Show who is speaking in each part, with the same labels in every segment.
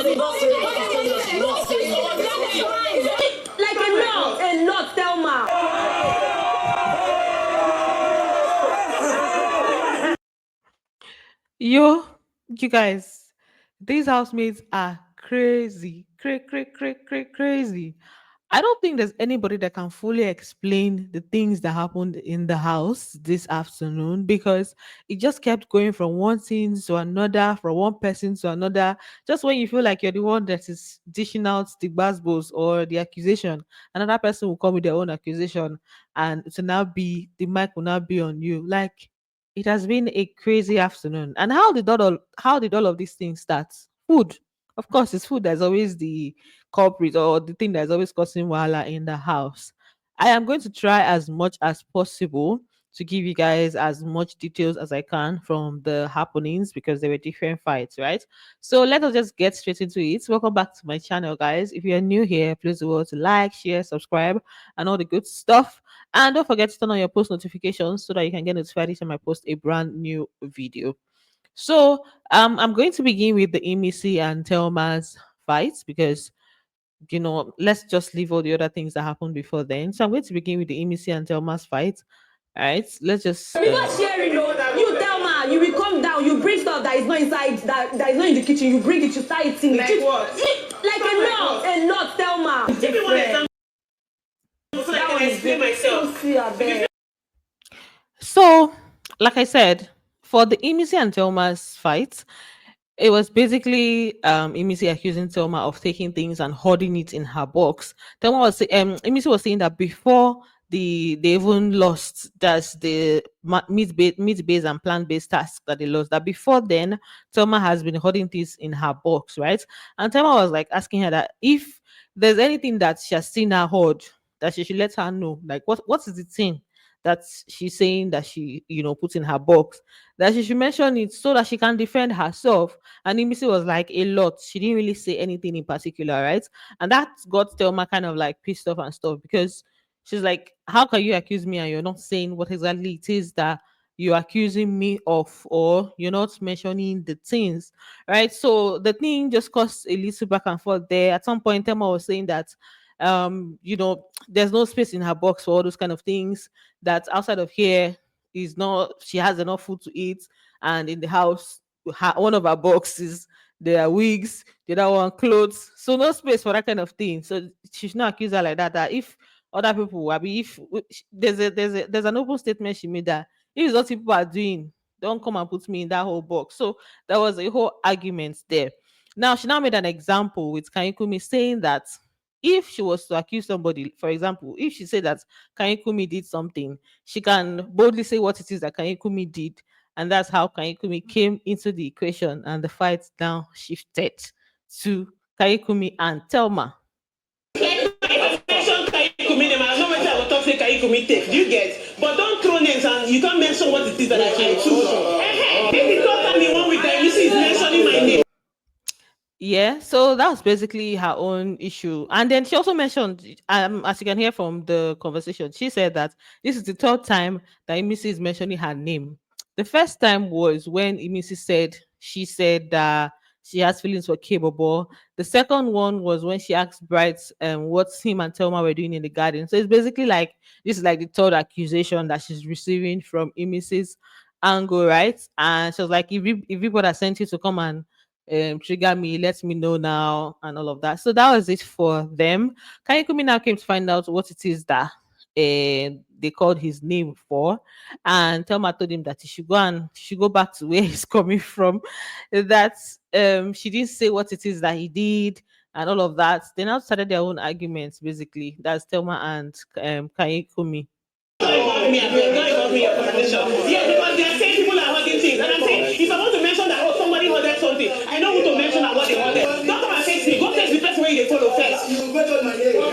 Speaker 1: Like a lot, Thelma.
Speaker 2: Yo, you guys, these housemates are crazy, crazy. I don't think there's anybody that can fully explain the things that happened in the house this afternoon because it just kept going from one scene to another, from one person to another. Just when you feel like you're the one that is dishing out the buzzballs or the accusation, another person will come with their own accusation, and to now be the mic will now be on you. Like it has been a crazy afternoon. And how did all of these things start? Food. Of course, it's food that's always the culprit or the thing that's always causing wahala in the house. I am going to try as much as possible to give you guys as much details as I can from the happenings because there were different fights, right? So let us just get straight into it. Welcome back to my channel, guys. If you are new here, please do well to like, share, subscribe, and all the good stuff. And don't forget to turn on your post notifications so that you can get notified each time I post a brand new video. So I'm going to begin with the IMISI and Thelma's fights because let's just leave all the other things that happened before then. So I'm going to begin with the IMISI and Thelma's fight. All right, let's just.
Speaker 1: You not sharing, no. You Thelma, you will come down, you bring stuff that is not inside, that is not in the kitchen, you bring it, you start eating
Speaker 3: like
Speaker 1: it.
Speaker 3: What?
Speaker 1: Like a lot, Thelma.
Speaker 3: Give me one example so I can explain myself.
Speaker 2: So, like I said, for the Imisi and Thelma's fight, it was basically Imisi accusing Thelma of taking things and hoarding it in her box. Imisi was saying that before they even lost that's the meat based and plant based task that they lost. That before then, Thelma has been hoarding things in her box, right? And Thelma was like asking her that if there's anything that she has seen her hoard, that she should let her know. Like what is the thing that she's saying that she put in her box, that she should mention it so that she can defend herself. And Imisi was like a lot. She didn't really say anything in particular, right? And that got Thelma kind of like pissed off and stuff because she's like, how can you accuse me and you're not saying what exactly it is that you're accusing me of, or you're not mentioning the things, right? So the thing just caused a little back and forth there. At some point, Thelma was saying that there's no space in her box for all those kind of things, that outside of here is not, she has enough food to eat, and in the house one of her boxes there are wigs, the other one clothes, so no space for that kind of thing. So she should not accuse her like that, that if other people, I mean, if there's an open statement she made that if it's what people are doing, don't come and put me in that whole box. So there was a whole argument there. Now she now made an example with Kayikumi saying that if she was to accuse somebody, for example, if she said that Kayikumi did something, she can boldly say what it is that Kayikumi did. And that's how Kayikumi came into the equation, and the fight now shifted to Kayikumi and Thelma.
Speaker 3: Mention Kayikumi name, I know what I will talk say Kayikumi take. Do you get? But don't throw names and you can't mention what it is that I took. If you talk me one with that, you see is mentioning my name.
Speaker 2: Yeah, so that was basically her own issue. And then she also mentioned, as you can hear from the conversation, she said that this is the third time that Imisi is mentioning her name. The first time was when Imisi said, she said that she has feelings for Capable. The second one was when she asked Bright what him and Thelma were doing in the garden. So it's basically like, this is like the third accusation that she's receiving from Imisi's angle, right? And she was like, if people that sent you to come and trigger me, let me know now, and all of that. So that was it for them. Kayikumi now came to find out what it is that they called his name for, and Thelma told him that he should go back to where he's coming from. That she didn't say what it is that he did and all of that. They now started their own arguments, basically. That's Thelma and Kayikumi.
Speaker 3: Yeah, because they are saying people are holding things. And I'm saying, if I want to mention that, oh, somebody hoarded something, I know who to mention and what they hoarded. Don't come and text me. Go text the person where you follow first. You mention my name. No.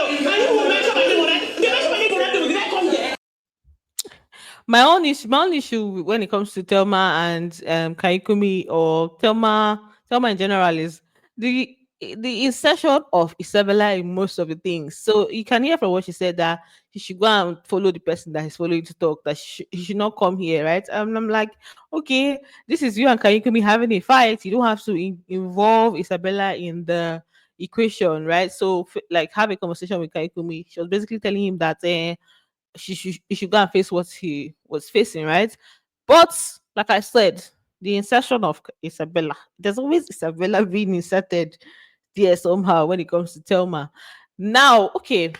Speaker 3: And you will mention my name, right? They mention my name, did I come there?
Speaker 2: My own issue when it comes to Thelma and Kaikumi, or Thelma in general, is the the insertion of Isabella in most of the things. So you can hear from what she said that he should go and follow the person that he's following to talk, that he should not come here, right? And I'm like, okay, this is you and Kayikumi having a fight. You don't have to involve Isabella in the equation, right? So, like, have a conversation with Kayikumi. She was basically telling him that he should go and face what he was facing, right? But like I said, the insertion of Isabella, there's always Isabella being inserted there somehow when it comes to Thelma. Now, okay,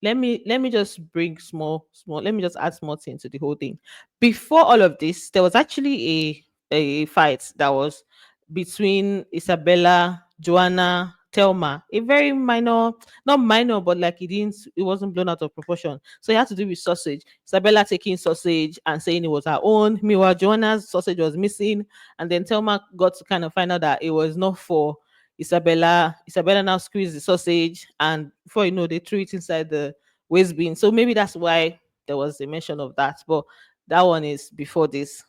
Speaker 2: let me just bring small let me just add small thing to the whole thing. Before all of this, there was actually a fight that was between Isabella, Joanna, Thelma. A very minor, not minor, but like it wasn't blown out of proportion. So it had to do with sausage. Isabella taking sausage and saying it was her own. Meanwhile, Joanna's sausage was missing. And then Thelma got to kind of find out that it was not for Isabella. Isabella now squeezed the sausage, and before you know, they threw it inside the waste bin. So maybe that's why there was a mention of that. But that one is before this.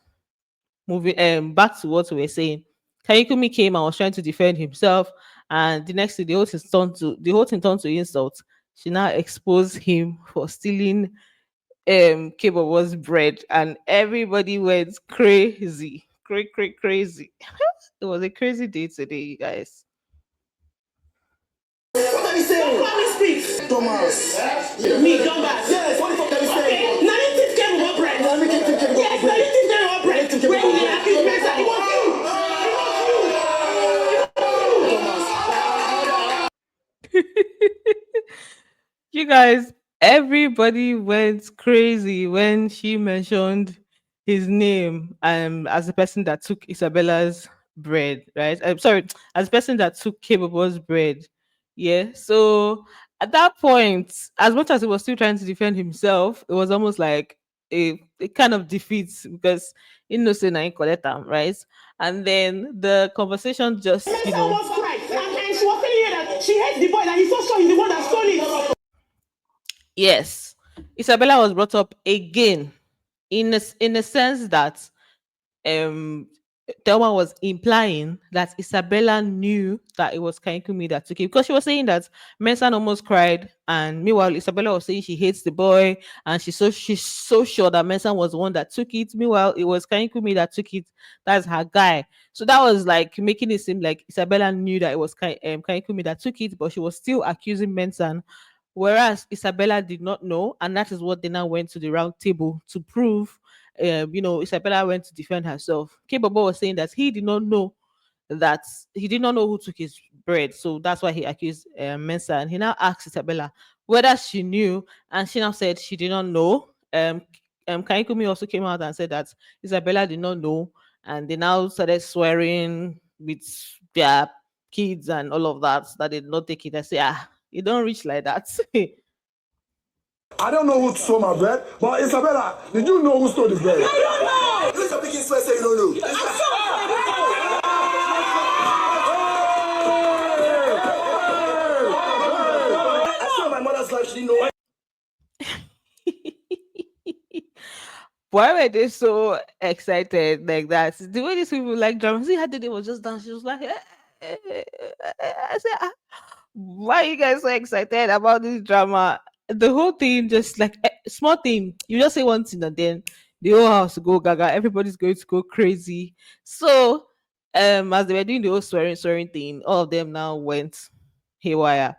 Speaker 2: Moving back to what we were saying. Kayikumi came and was trying to defend himself, and the next thing the whole thing turned to insult. She now exposed him for stealing Kebobo's bread, and everybody went crazy. Crazy. It was a crazy day today, you guys.
Speaker 3: What are you saying? Don't call me speak. Thomas. Me, Thomas. Yes, what the fuck are you saying? Now you think came with bread. Now you think came with bread. Yes, now you think came with bread. When you accuse me, it was you.
Speaker 2: You guys, everybody went crazy when she mentioned his name as the person that took Isabella's bread, right? I'm sorry, as the person that took Capable's bread. Yeah. So at that point, as much as he was still trying to defend himself, it was almost like a kind of defeat because innocent and collect them, right? And then the conversation just,
Speaker 3: Miss almost cried. And she was telling you that she hates the boy, that he's so sure he's the one that stole it.
Speaker 2: yes, Isabella was brought up again in a sense that um Thelma was implying that Isabella knew that it was Kaikumi that took it because she was saying that Mensan almost cried, and meanwhile Isabella was saying she hates the boy, and she's so sure that Mensan was the one that took it. Meanwhile, it was Kaikumi that took it. That's her guy. So that was like making it seem like Isabella knew that it was Kaikumi that took it, but she was still accusing Mensan. Whereas Isabella did not know, and that is what they now went to the round table to prove. Isabella went to defend herself. Kebobo was saying that that he did not know who took his bread, so that's why he accused Mensa. And he now asked Isabella whether she knew, and she now said she did not know. Kaikumi also came out and said that Isabella did not know, and they now started swearing with their kids and all of that they did not take it. I say, you don't reach like that.
Speaker 4: I don't know who stole my bread, but Isabella, did you know who stole the bread?
Speaker 3: I don't know.
Speaker 4: This is a picking swear say you don't know. I saw my mother's life, she didn't know.
Speaker 2: Why were they so excited like that? The way these people like drama. See how they was just dancing. She was like, I said, why are you guys so excited about this drama? The whole thing, just like small thing, you just say one thing and then the whole house go gaga. Everybody's going to go crazy. So, as they were doing the whole swearing thing, all of them now went haywire.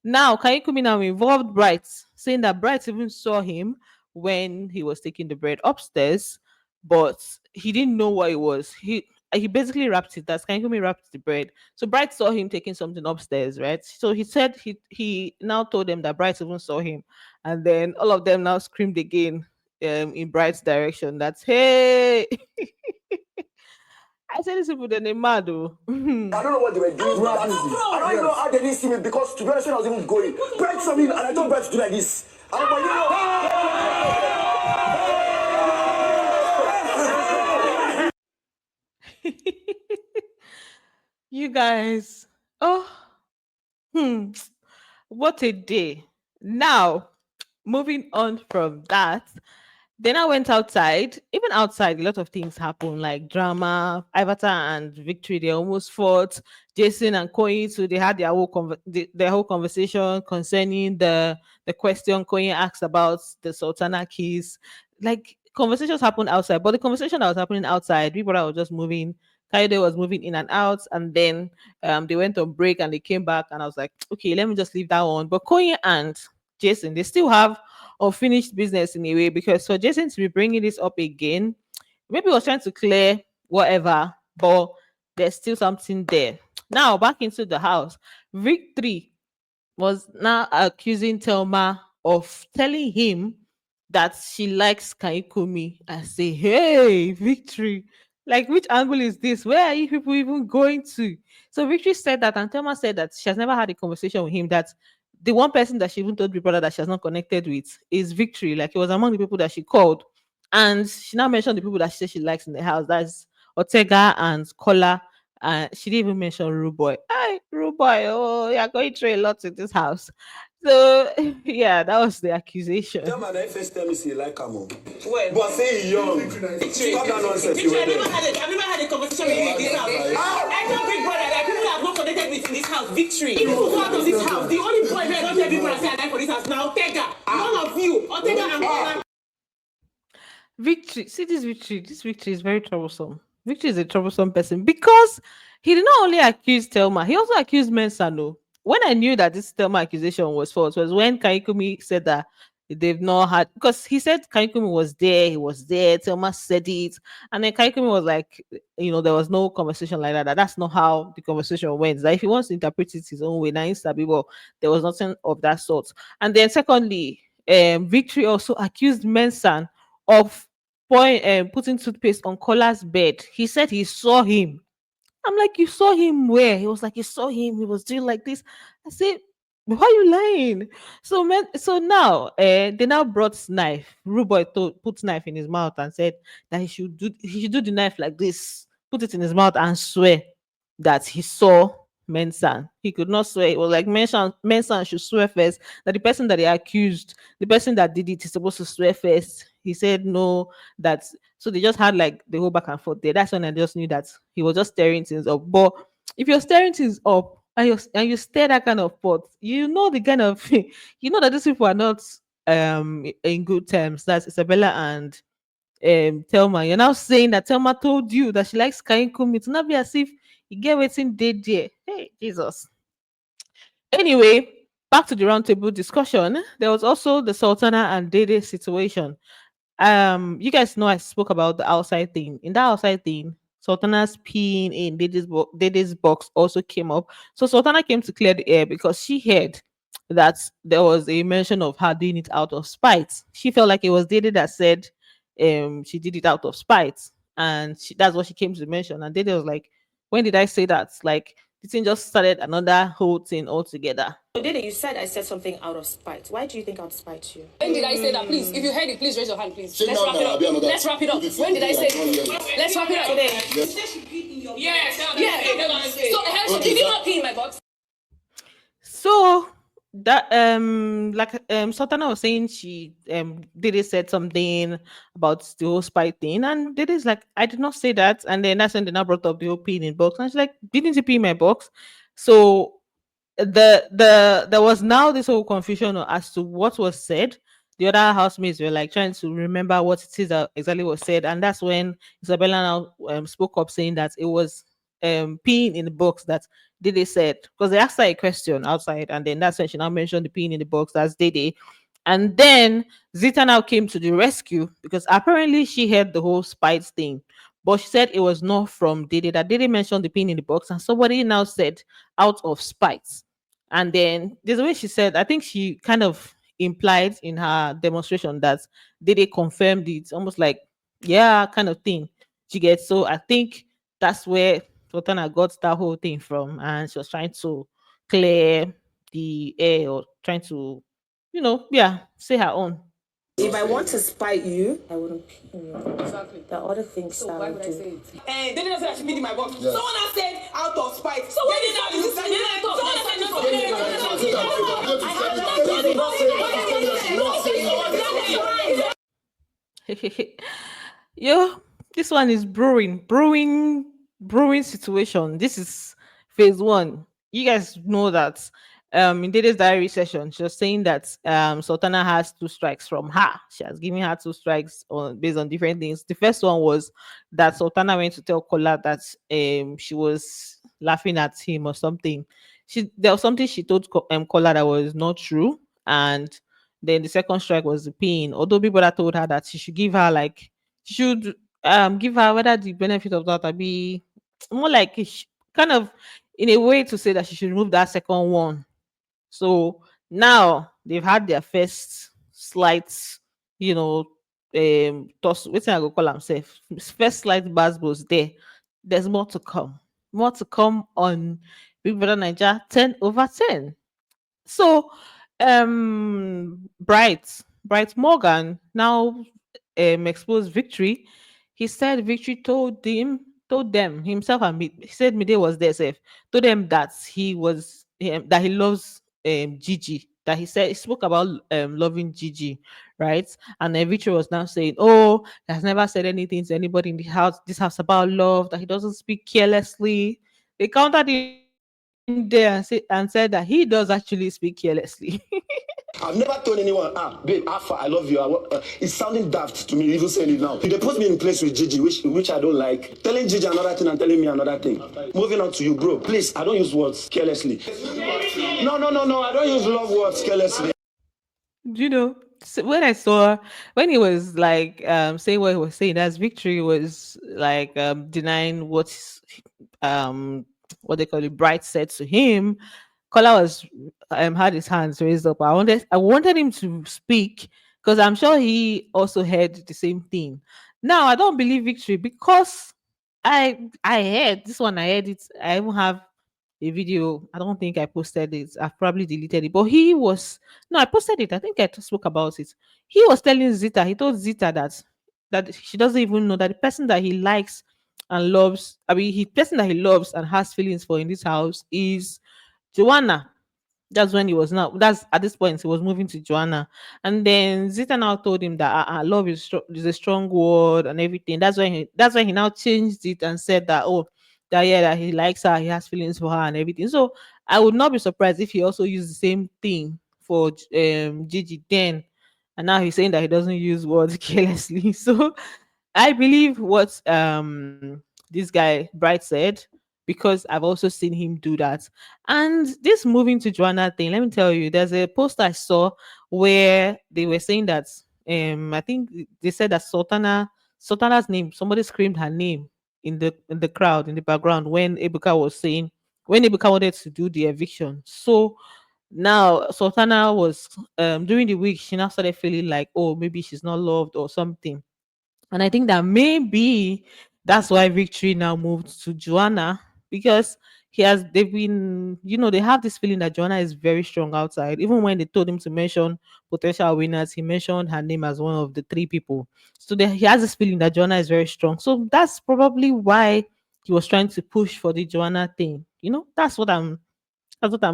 Speaker 2: Now, Kaikumi now involved Bright, saying that Bright even saw him when he was taking the bread upstairs, but he didn't know what it was. He basically wrapped it. That's Kaikumi wrapped the bread. So Bright saw him taking something upstairs, right? So he said he now told them that Bright even saw him, and then all of them now screamed again in Bright's direction. That's hey. I said these people they're mad though.
Speaker 4: I don't know what they were doing. I don't even know how they didn't see me because to be honest, when I was even going, Brett saw me and I told Brett to do like this. And I'm like,
Speaker 2: You guys, what a day. Now, moving on from that, Then I went outside. Even outside, a lot of things happen, like drama. Ivata and Victory, they almost fought. Jason and Koyin, so they had their whole conversation concerning the question Koyin asked about the Sultana keys. Like conversations happened outside, but the conversation that was happening outside, people that were just moving. Kaide was moving in and out, and then they went on break and they came back, and I was like, okay, let me just leave that one. But Koyin and Jason, they still have unfinished business in a way, because for Jason to be bringing this up again, maybe he was trying to clear whatever, but there's still something there. Now back into the house, Victory was now accusing Thelma of telling him that she likes Kaikumi. I say, hey, Victory, like which angle is this? Where are you people even going to? So Victory said that, and Thelma said that she has never had a conversation with him, that the one person that she even told Big Brother that she has not connected with is Victory. Like it was among the people that she called. And she now mentioned the people that she said she likes in the house. That's Ortega and Kola. She didn't even mention Rude Boy. Hi, Rude Boy. Oh, you're going through a lot in this house. So yeah, that was the accusation.
Speaker 4: Tell my first tell me say like come on.
Speaker 3: Well,
Speaker 4: But say he young. Stop that nonsense. You were there.
Speaker 3: I've never had a conversation with you in this house. I tell Big Brother that people have not connected with in this house. Victory. Even who's out of this house, the only boy who don't tell Big Brother say I like for this house now, Ortega. One of you, Ortega and Kola.
Speaker 2: Victory, see this Victory. This Victory is very troublesome. Victory is a troublesome person because he did not only accuse Thelma, he also accused Mensano. When I knew that this Thelma accusation was false was when Kaikumi said that they've not had, because he said Kaikumi was there, he was there, Thelma said it, and then Kaikumi was like, there was no conversation like that. That's not how the conversation went. That if he wants to interpret it his own way, now well, there was nothing of that sort. And then secondly, Victory also accused Mensan of putting toothpaste on Kola's bed. He said he saw him. I'm like, you saw him where? He was like, you saw him. He was doing like this. I said, why are you lying? So now they now brought knife. Ruboy put knife in his mouth and said that he should do the knife like this, put it in his mouth and swear that he saw Mensan. He could not swear. It was like Mensan should swear first. That the person that they accused, the person that did it, is supposed to swear first. He said no. So they just had like the whole back and forth there. That's when I just knew that he was just stirring things up. But if you're stirring things up and you stir that kind of pot, you know the kind of that these people are not in good terms. That's Isabella and Thelma. You're now saying that Thelma told you that she likes Kaikumi. It's not be as if you get waiting dead there. Hey, Jesus. Anyway, back to the roundtable discussion. There was also the Sultana and DEDE situation. You guys know I spoke about the outside thing. In that outside thing, Sultana's peeing in DEDE's box also came up. So Sultana came to clear the air because she heard that there was a mention of her doing it out of spite. She felt like it was DEDE that said she did it out of spite, and that's what she came to mention. And DEDE was like, when did I say that? Like, the thing just started another whole thing altogether.
Speaker 1: DEDE, you said I said something out of spite. Why do you think I would spite you?
Speaker 5: When did I say that? Please, if you heard it, please raise your hand, please. Let's wrap it up. Let's wrap it up. When did I say it? Let's wrap it up. Yes. So, did you not pee in my box?
Speaker 2: So that Sultana was saying she DEDE said something about the whole spy thing, and DEDE's like, I did not say that. And then that's when they now brought up the whole peeing in box, and she's like, didn't you pee in my box? So there was now this whole confusion as to what was said. The other housemates were like trying to remember what it is that exactly was said, and that's when Isabella now spoke up saying that it was peeing in the box that DEDE said, because they asked her a question outside, and then that's when she now mentioned the peeing in the box. That's DEDE. And then Zita now came to the rescue because apparently she heard the whole spite thing, but she said it was not from DEDE. That DEDE mentioned the peeing in the box, and somebody now said out of spite. And then there's a way she said, I think she kind of implied in her demonstration that DEDE confirmed it, almost like, yeah, kind of thing. She gets. So I think that's where Sultana got that whole thing from, and she was trying to clear the air, or trying to, say her own.
Speaker 1: If I want to spite you, I wouldn't pee in your box. Exactly. The other things
Speaker 5: So
Speaker 1: that
Speaker 5: why
Speaker 1: I
Speaker 5: would
Speaker 1: would
Speaker 5: I
Speaker 1: do.
Speaker 5: say it?
Speaker 3: And they didn't say I should be in my box.
Speaker 4: Yes.
Speaker 3: Someone else said out of spite.
Speaker 5: So what is that? Is this
Speaker 2: Yo, this one is brewing situation. This is phase one. You guys know that in Dede's diary session, she was saying that Sultana has two strikes from her. She has given her two strikes on based on different things. The first one was that Sultana went to tell Kola that she was laughing at him or something. There was something she told Kola that was not true, and then the second strike was the pain. Although people that told her that she should give her like she should give her whether the benefit of that or be more like kind of in a way to say that she should remove that second one. So now they've had their first slight, you know, toss. What's I go call themselves? First slight buzz there. There's more to come. More to come on Big Brother Niger 10/10. So, Bright Morgan now exposed Victory. He said Victory told them himself and he said Mide was there safe. Told them that that he loves Gigi. That he spoke about loving Gigi, right? And then Victory was now saying, "Oh, he has never said anything to anybody in the house. This house about love. That he doesn't speak carelessly." They countered him there and said that he does actually speak carelessly.
Speaker 4: I've never told anyone, babe, Alpha, I love you. It's sounding daft to me, even saying it now. They put me in place with Gigi, which I don't like. Telling Gigi another thing and telling me another thing. Moving on to you, bro. Please, I don't use words carelessly. No. I don't use love words carelessly.
Speaker 2: You know, so when he was like saying what he was saying, as Victory was like denying um what they call it, Bright said to him. Kola was had his hands raised up. I wanted him to speak because I'm sure he also heard the same thing. Now I don't believe Victory because I heard this one. I heard it. I even have a video. I don't think I posted it. I've probably deleted it. But he was no, I posted it. I think I spoke about it. He was telling Zita. He told Zita that she doesn't even know that the person that he likes and loves. I mean, he person that he loves and has feelings for in this house is Joanna. That's when he was now. That's at this point he was moving to Joanna, and then Zita now told him that love is a strong word and everything. That's when he now changed it and said that that yeah that he likes her, he has feelings for her and everything. So I would not be surprised if he also used the same thing for Gigi then, and now he's saying that he doesn't use words carelessly. So I believe what this guy Bright said because I've also seen him do that. And this moving to Joanna thing, let me tell you, there's a post I saw where they were saying that I think they said that Sultana's name, somebody screamed her name in the crowd in the background when Ebuka wanted to do the eviction. So now Sultana was during the week she now started feeling like, oh, maybe she's not loved or something, and I think that maybe that's why Victory now moved to Joanna because they've been, they have this feeling that Joanna is very strong outside. Even when they told him to mention potential winners, he mentioned her name as one of the three people. So he has this feeling that Joanna is very strong. So that's probably why he was trying to push for the Joanna thing. That's what I'm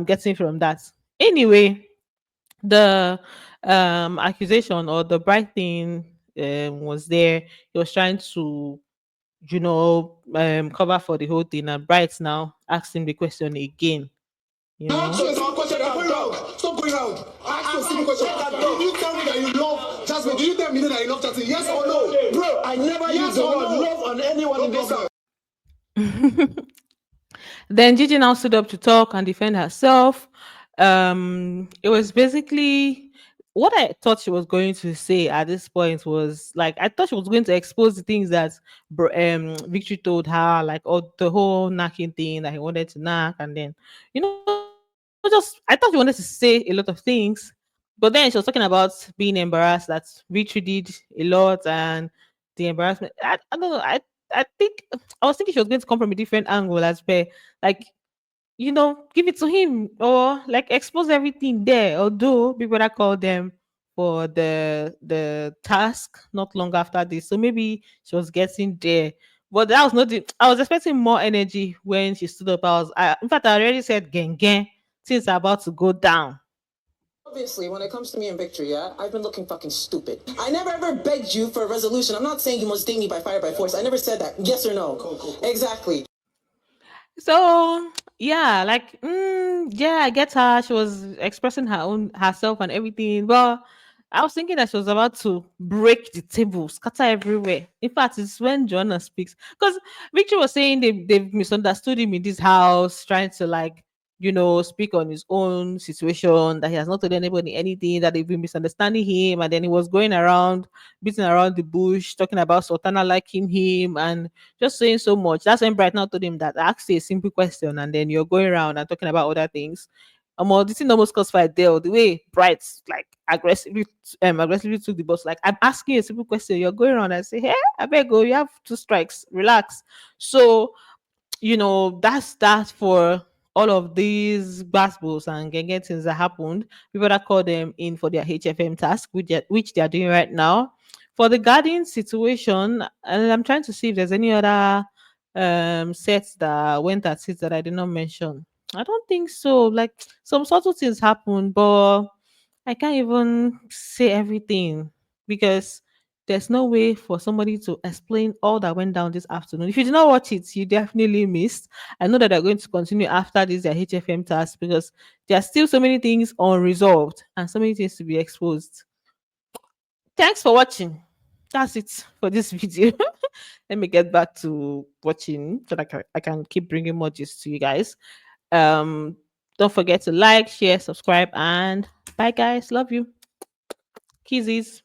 Speaker 2: getting from that. Anyway, the accusation or the bright thing was there. He was trying to cover for the whole thing, and Bright now asked him the question again.
Speaker 4: Ask your question. I'm going round. Stop going round. Ask your simple question. Did you tell me that you love Jasmine? Did you tell me that you love Jasmine? Yes or no? Bro, I never used the word love on anyone in this house.
Speaker 2: Then Gigi now stood up to talk and defend herself. It was basically what I thought she was going to say at this point was like I thought she was going to expose the things that Victory told her, like the whole knacking thing that he wanted to knock, and then just I thought she wanted to say a lot of things, but then she was talking about being embarrassed that Victory did a lot and the embarrassment. I don't know. I think I was thinking she was going to come from a different angle as per like give it to him or like expose everything there. Although people that called them for the task not long after this, so maybe she was getting there. But that was not the. I was expecting more energy when she stood up. In fact, I already said gang gang. Things are about to go down.
Speaker 3: Obviously, when it comes to me and Victory, yeah, I've been looking fucking stupid. I never ever begged you for a resolution. I'm not saying you must date me by fire by force. I never said that. Yes or no? Cool. Exactly.
Speaker 2: So yeah, like yeah, I get her. She was expressing her own herself and everything, but I was thinking that she was about to break the table, scatter everywhere. In fact, it's when Joanna speaks because Victor was saying they've misunderstood him in this house, trying to like speak on his own situation, that he has not told anybody anything, that they've been misunderstanding him, and then he was going around beating around the bush, talking about Sultana liking him and just saying so much. That's when Bright now told him that I asked you a simple question and then you're going around and talking about other things. This thing almost caused fight there. The way Bright like aggressively took the boss. Like, I'm asking you a simple question, you're going around and say, hey, I beg you, you have two strikes, relax. So that's that for all of these basketballs and gang things that happened. People that call them in for their HFM task, which they are doing right now. For the guardian situation, and I'm trying to see if there's any other sets that went at it that I did not mention. I don't think so. Like, some subtle things happen, but I can't even say everything because there's no way for somebody to explain all that went down this afternoon. If you did not watch it, you definitely missed. I know that they're going to continue after this their HFM task because there are still so many things unresolved and so many things to be exposed. Thanks for watching. That's it for this video. Let me get back to watching so that I can keep bringing more gist to you guys. Um, don't forget to like, share, subscribe, and bye, guys. Love you. Kisses.